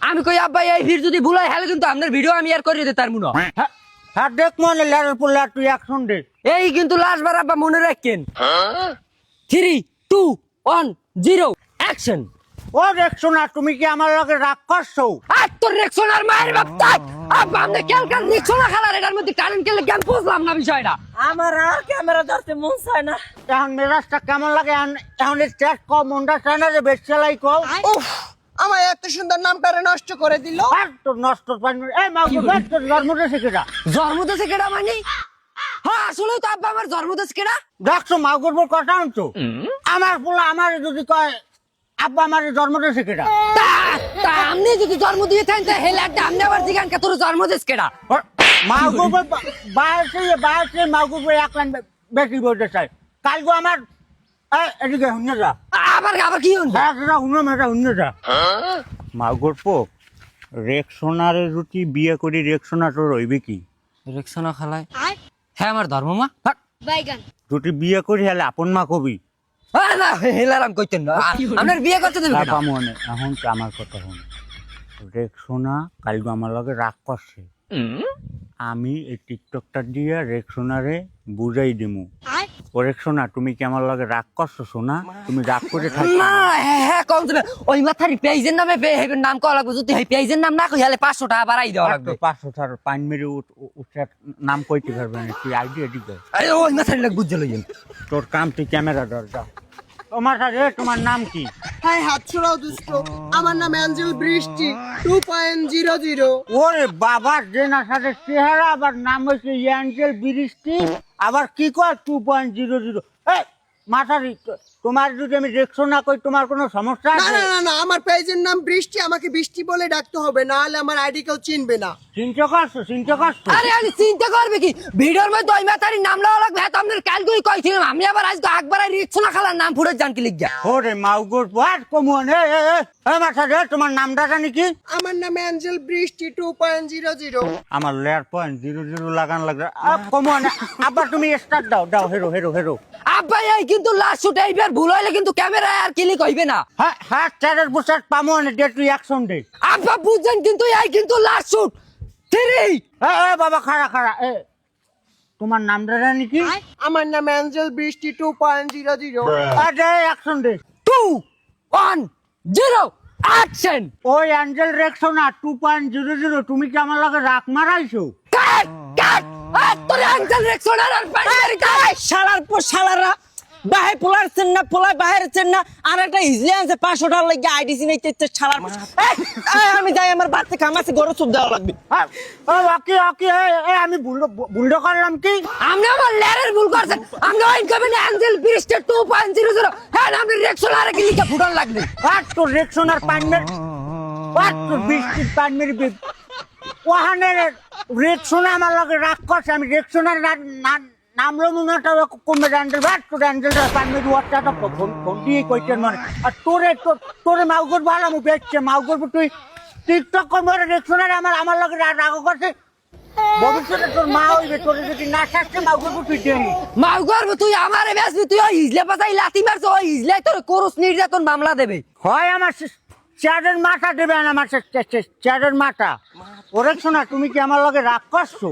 আমি কই আব্বা এই ভিড় যদি ভুলাই হেলে কিন্তু আপনার ভিডিও আমি আর করে দিতে পারবো না। হ্যাঁ দেখ মনে লেয়ারের পর লেয়ার তুই অ্যাকশন দে। এই কিন্তু লাস্ট বার আব্বা মনে রাখেন। 3 2 1 0 অ্যাকশন। ও দেখছো না তুমি কি আমার লগে রাগ করছো? আর তোর রিঅ্যাকশন আর মায়ের বাপ তাই আব্বা আমরা ক্যালকার রিঅ্যাকশন খেলার এটার মধ্যে কারেন্ট কেলে জ্ঞান বুঝলাম না বিষয়টা। আমার আর ক্যামেরা ধরতে মন চায় না। এখন মেজাজটা কেমন লাগে? এখন স্টেট কম মনটা চায় না যে বেশ চালাই কম। উফ, আমার এত সুন্দর নামটারে নষ্ট করে দিল। আর তোর নষ্ট পানি এই মাগো তোর জন্মটা শিখেটা জন্মদিন কেডা মানে? হ্যাঁ আসলে তো আব্বা আমার জন্মদিন কেডা? দেখছো মাগুর পর কথা আনছো আমার পোলা আমার যদি কয় আব্বা আমার জন্মটা শিখেটা তা আপনি যদি জন্ম দিয়ে থাকেন তা হেলে একটা আপনি আবার জিগান কে তোর জন্মদিন কেডা? মাগুর বায়াসে মাগুর পর এক লাইন বেশি বলতে চাই কালকে আমার এদিকে শুনে যা আবার আবার কি হন? হ্যাঁ শুনে মেয়েটা শুনে যা মাগুর পোক রেক্সোনারে রুটি বিয়ে করি রেক্সোনা তো রইবে কি রিঅ্যাকশন খেলায় হ্যাঁ আমার ধর্ম মা বাইগান রুটি বিয়ে করি হলে আপন মা কবি না হেলারাম কইতেন না আপনার বিয়ে করতে দেবে কেডা? মনে এখন তো আমার কথা শুনে রেক্সোনা কালকে আমার লগে রাগ করছে আমি এই টিকটকটা দিয়ে রেক্সোনারে বুঝাই দিমু ও রেক্সোনা তুমি কি আমার লগে রাগ করছো সোনা তুমি রাগ করে থাকো না হ্যাঁ হ্যাঁ কম দেবে ওই মাথারি পেজের নামে হেবের নাম কল লাগবে যদি পেজের নাম না কই হলে 500 টাকা বাড়াই দেওয়া লাগবে। 500 টাকার পাইন মেরে উঠার নাম কইতে পারবে না তুই আইডিয়া দিবে আরে ওই মাথারি লাগ বুঝে লইয়েন তোর কাম তুই ক্যামেরা ধর যা তোমার সাথে তোমার নাম কি হাই হাত ছড়াও দুষ্ট। আমার নাম অ্যাঞ্জেল বৃষ্টি 2.00। ওরে বাবা জেনার সাথে চেহারা আবার নাম হয়েছে অ্যাঞ্জেল বৃষ্টি আবার কি কয় 2.00 এই মাথারি তোমার যদি আমি দেখছো না কই তোমার কোনো সমস্যা না আছে না না না, আমার পেজের নাম বৃষ্টি, আমাকে বৃষ্টি বলে ডাকতে হবে, না হলে আমার আইডি কেউ চিনবে না। চিন্তা করছো আরে আমি চিন্তা করবে কি ভিডিওর মধ্যে ওই মাথারি নাম লওয়া লাগবে হ্যাঁ তো আপনার কালকেই কইছিলাম আমি আবার আজকে একবার রিঅ্যাকশন খেলার নাম ফুটে জান কি লিখা ওরে মাউগোর বাট কমন এ মাথারি তোমার নামটা জানি কি আমার নাম অ্যাঞ্জেল বৃষ্টি 2.00। আমার লেয়ার 0.00 লাগান লাগবে কমন আবার তুমি স্টার্ট দাও হেরো আব্বা এই কিন্তু লাস্ট শুট এইবার ভুল হইলে কিন্তু ক্যামেরা আর ক্লিক হইবে না। হ্যাঁ চারের বুসার পামো না ডে তুই অ্যাকশন দে আব্বা বুঝছেন কিন্তু এই কিন্তু লাস্ট শুট 3 এ বাবা খাড়া তোমার নামটা জানি কি আমার নাম অ্যাঞ্জেল বৃষ্টি 2.00। আরে অ্যাকশন দে 2 1 0 অ্যাকশন। ওই অ্যাঞ্জেল রেক্সোনা 2.00 তুমি কি আমার লগে রাগ মারাইছো কাট কাট তোর আঙ্কেল রেক্সোনার আর বাইরে কাট শালার পর শালারা বাহে পোলারছেন না পোলা বাহেরছেন না আর একটা ইজলি আছে 500 টাকা লাগে আইডিসি নেইতে শালার আমি যাই আমার বাড়িতে কাম আছে গরু চুপ দেওয়া লাগবে ওকে আমি ভুল করলাম কি আপনি আমার লেয়ারের ভুল করছেন আপনি ওই কবেন অ্যাঞ্জেল বৃষ্টি 2.00 হ্যাঁ আপনি রেক্সোনার কি লিখে ফুটন লাগবে আর তো রেক্সোনার পাইনের আর তো বৃষ্টির পাইনের ওখানে রেক্সোনা আমার লগে রাগ করছে আমি রেক্সোনার নাম লমুনাটা কমে অ্যাঞ্জেল বাট তো অ্যাঞ্জেল পাইনের ওয়াটটা তো ফোন দিয়ে কইতেন মানে আর তোরে মাউগর ভালো আমি বেচছে মাউগর তুই টিকটক করে রেক্সোনার আমার লগে রাগ করছে ভবিষ্যতে তোর মা হইবে তোর যদি না থাকছে মাউগর তুই দেই মাউ করব তুই আমারে বেসবি তুই ওই ইজলে পাতাই লাথি মারছ ওই ইজলে তোর কোরস নির্যাতন মামলা দেবে হয় আমার চারের মাথা দেবে না আমার চারের মাথা ওরে শোনা তুমি কি আমার লগে রাগ করছো